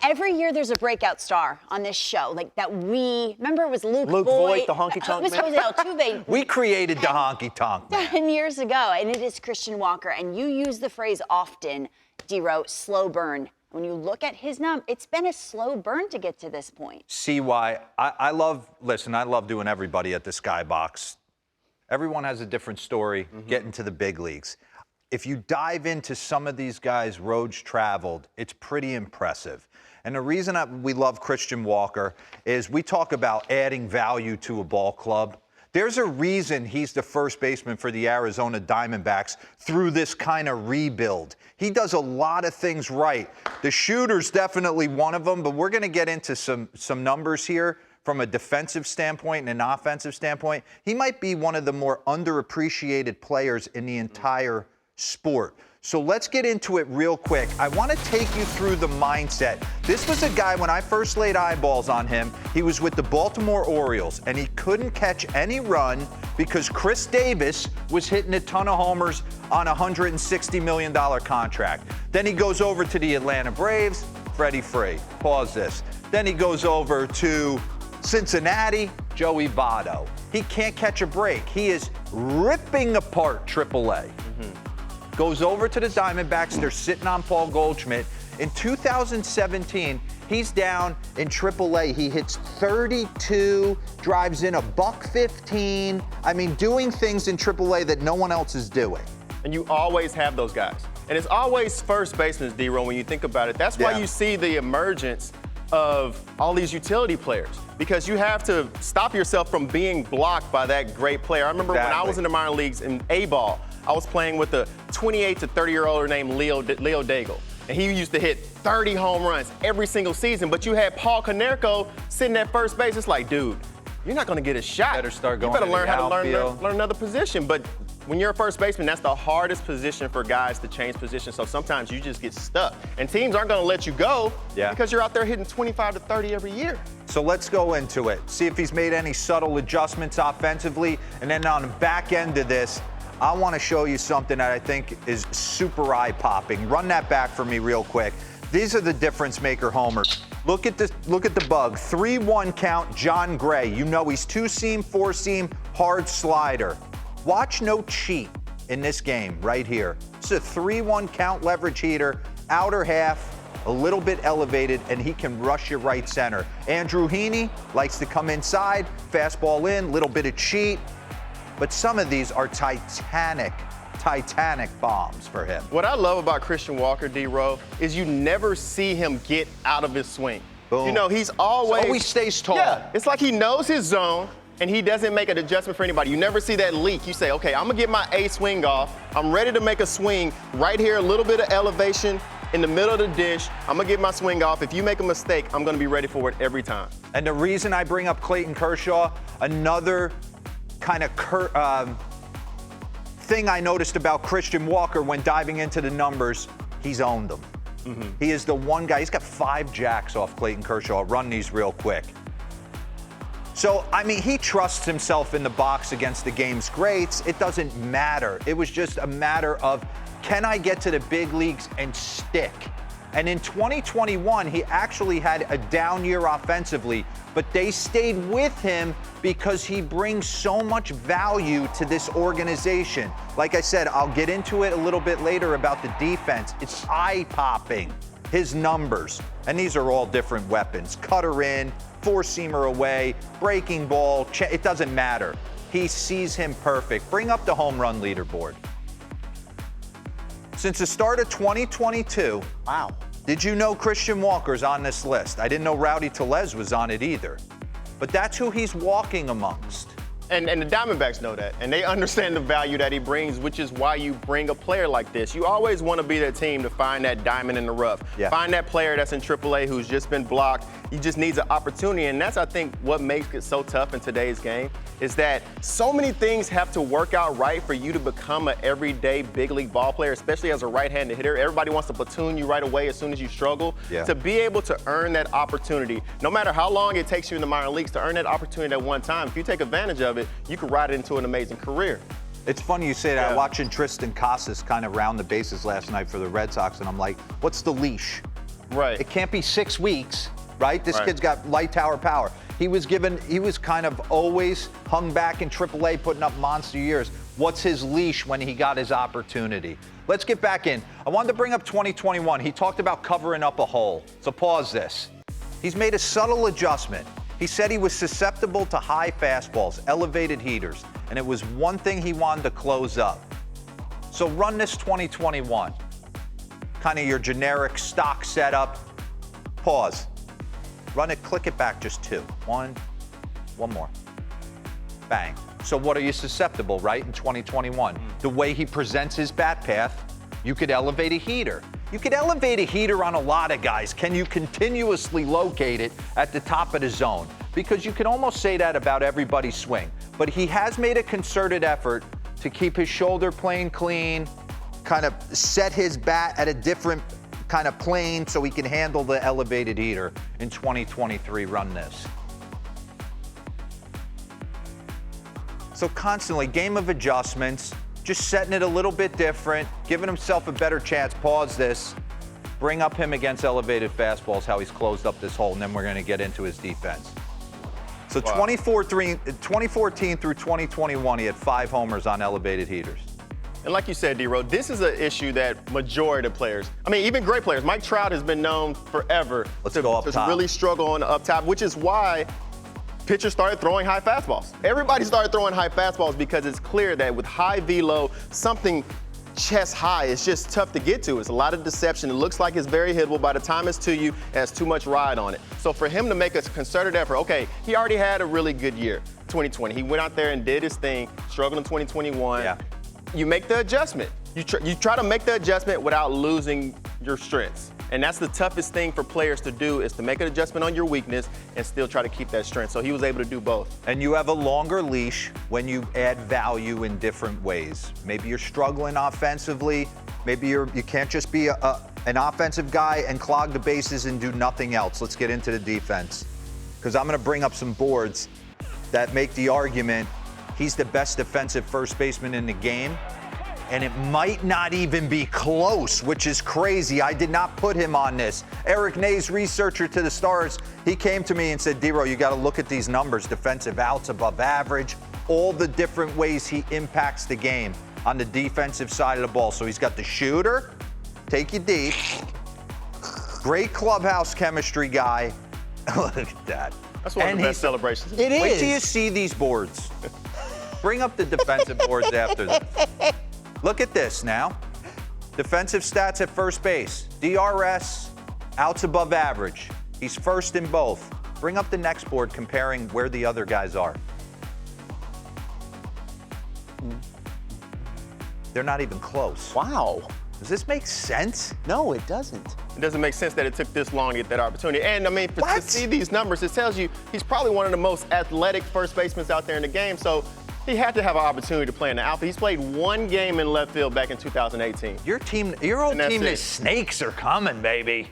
every year there's a breakout star on this show, like that remember it was Luke Voigt, the honky-tonk it was man. Jose Altuve. We created the honky-tonk man. 10 years ago, and it is Christian Walker, and you use the phrase often, D-Ro, slow burn. When you look at his it's been a slow burn to get to this point. See why? I love doing everybody at the Skybox. Everyone has a different story getting to the big leagues. If you dive into some of these guys' roads traveled, it's pretty impressive. And the reason we love Christian Walker is we talk about adding value to a ball club. There's a reason he's the first baseman for the Arizona Diamondbacks through this kind of rebuild. He does a lot of things right. The shooter's definitely one of them, but we're going to get into some numbers here from a defensive standpoint and an offensive standpoint. He might be one of the more underappreciated players in the entire sport. So let's get into it real quick. I want to take you through the mindset. This was a guy, when I first laid eyeballs on him, he was with the Baltimore Orioles, and he couldn't catch any run because Chris Davis was hitting a ton of homers on a $160 million contract. Then he goes over to the Atlanta Braves, Freddie Freeh. Pause this. Then he goes over to Cincinnati, Joey Votto. He can't catch a break. He is ripping apart AAA. Goes over to the Diamondbacks. They're sitting on Paul Goldschmidt. In 2017, he's down in AAA. He hits 32, drives in a $115. I mean, doing things in AAA that no one else is doing. And you always have those guys. And it's always first basemen, D-Ro, when you think about it. That's why you see the emergence of all these utility players, because you have to stop yourself from being blocked by that great player. I remember when I was in the minor leagues in A-ball, I was playing with a 28 to 30-year-old named Leo Daigle. And he used to hit 30 home runs every single season. But you had Paul Konerko sitting at first base. It's like, dude, you're not going to get a shot. Better start going You better to learn the how to outfield. learn another position. But when you're a first baseman, that's the hardest position for guys to change position. So sometimes you just get stuck. And teams aren't going to let you go because you're out there hitting 25 to 30 every year. So let's go into it. See if he's made any subtle adjustments offensively. And then on the back end of this, I want to show you something that I think is super eye-popping. Run that back for me real quick. These are the difference maker homers. Look at this. Look at the bug. 3-1 count, John Gray. You know he's two-seam, four-seam, hard slider. Watch no cheat in this game right here. It's a 3-1 count leverage heater, outer half, a little bit elevated, and he can rush you right center. Andrew Heaney likes to come inside, fastball in, little bit of cheat. But some of these are titanic bombs for him. What I love about Christian Walker, D-Ro, is you never see him get out of his swing. Boom. You know, he's always stays tall. Yeah, it's like he knows his zone, and he doesn't make an adjustment for anybody. You never see that leak. You say, okay, I'm going to get my A swing off. I'm ready to make a swing right here, a little bit of elevation in the middle of the dish. I'm going to get my swing off. If you make a mistake, I'm going to be ready for it every time. And the reason I bring up Clayton Kershaw, another kind of thing I noticed about Christian Walker when diving into the numbers, he's owned them. He is the one guy. He's got 5 jacks off Clayton Kershaw. I'll run these real quick. So, I mean, he trusts himself in the box against the game's greats. It doesn't matter. It was just a matter of, can I get to the big leagues and stick? And in 2021, he actually had a down year offensively, but they stayed with him because he brings so much value to this organization. Like I said, I'll get into it a little bit later about the defense. It's eye-popping, his numbers. And these are all different weapons. Cutter in, four-seamer away, breaking ball, it doesn't matter. He sees him perfect. Bring up the home run leaderboard. Since the start of 2022, Wow. Did you know Christian Walker's on this list? I didn't know Rowdy Tellez was on it either. But that's who he's walking amongst. And the Diamondbacks know that, and they understand the value that he brings, which is why you bring a player like this. You always want to be that team to find that diamond in the rough. Yeah. Find that player that's in AAA who's just been blocked. He just needs an opportunity, and that's, I think, what makes it so tough in today's game, is that so many things have to work out right for you to become an everyday big league ball player, especially as a right-handed hitter. Everybody wants to platoon you right away as soon as you struggle. Yeah. To be able to earn that opportunity, no matter how long it takes you in the minor leagues, to earn that opportunity at one time, if you take advantage of it, you can ride it into an amazing career. It's funny you say that. Watching Tristan Casas kind of round the bases last night for the Red Sox, and I'm like, what's the leash? Right. It can't be 6 weeks, right? This Right. kid's got light tower power. He was kind of always hung back in AAA, putting up monster years. What's his leash when he got his opportunity? Let's get back in. I wanted to bring up 2021. He talked about covering up a hole. So pause this. He's made a subtle adjustment. He said he was susceptible to high fastballs, elevated heaters, and it was one thing he wanted to close up. So run this 2021. Kind of your generic stock setup. Pause. Run it, click it back just 2. One more. Bang. So what are you susceptible, right, in 2021? The way he presents his bat path, you could elevate a heater. You could elevate a heater on a lot of guys. Can you continuously locate it at the top of the zone? Because you can almost say that about everybody's swing. But he has made a concerted effort to keep his shoulder plane clean, kind of set his bat at a different kind of plane so he can handle the elevated heater in 2023. Run this. So constantly, game of adjustments, just setting it a little bit different, giving himself a better chance. Pause this. Bring up him against elevated fastballs, how he's closed up this hole, and then we're going to get into his defense. So Wow. 2014 through 2021, he had 5 homers on elevated heaters. And like you said, D-Ro, this is an issue that majority of players, I mean, even great players, Mike Trout has been known forever Let's go up to top. really struggle on the up top, which is why pitchers started throwing high fastballs. Everybody started throwing high fastballs because it's clear that with high velo, something chest high is just tough to get to. It's a lot of deception. It looks like it's very hittable. By the time it's to you, it has too much ride on it. So for him to make a concerted effort, okay, he already had a really good year, 2020. He went out there and did his thing, struggled in 2021. Yeah. You make the adjustment. You try to make the adjustment without losing your strengths. And that's the toughest thing for players to do, is to make an adjustment on your weakness and still try to keep that strength. So he was able to do both. And you have a longer leash when you add value in different ways. Maybe you're struggling offensively. Maybe you can't just be an offensive guy and clog the bases and do nothing else. Let's get into the defense, because I'm going to bring up some boards that make the argument he's the best defensive first baseman in the game. And it might not even be close, which is crazy. I did not put him on this. Eric Nay's researcher to the Stars, he came to me and said, D-Ro, you got to look at these numbers. Defensive outs above average, all the different ways he impacts the game on the defensive side of the ball. So he's got the shooter, take you deep, great clubhouse chemistry guy. Look at that. That's one of the best celebrations. It is. Wait till you see these boards. Bring up the defensive boards after this. Look at this now. Defensive stats at first base. DRS, outs above average. He's first in both. Bring up the next board comparing where the other guys are. They're not even close. Wow. Does this make sense? No, it doesn't. It doesn't make sense that it took this long to get that opportunity. And I mean, to What? see these numbers, it tells you he's probably one of the most athletic first basemen out there in the game. So he had to have an opportunity to play in the outfield. He's played 1 game in left field back in 2018. Your old And that's team, the it. Snakes are coming, baby.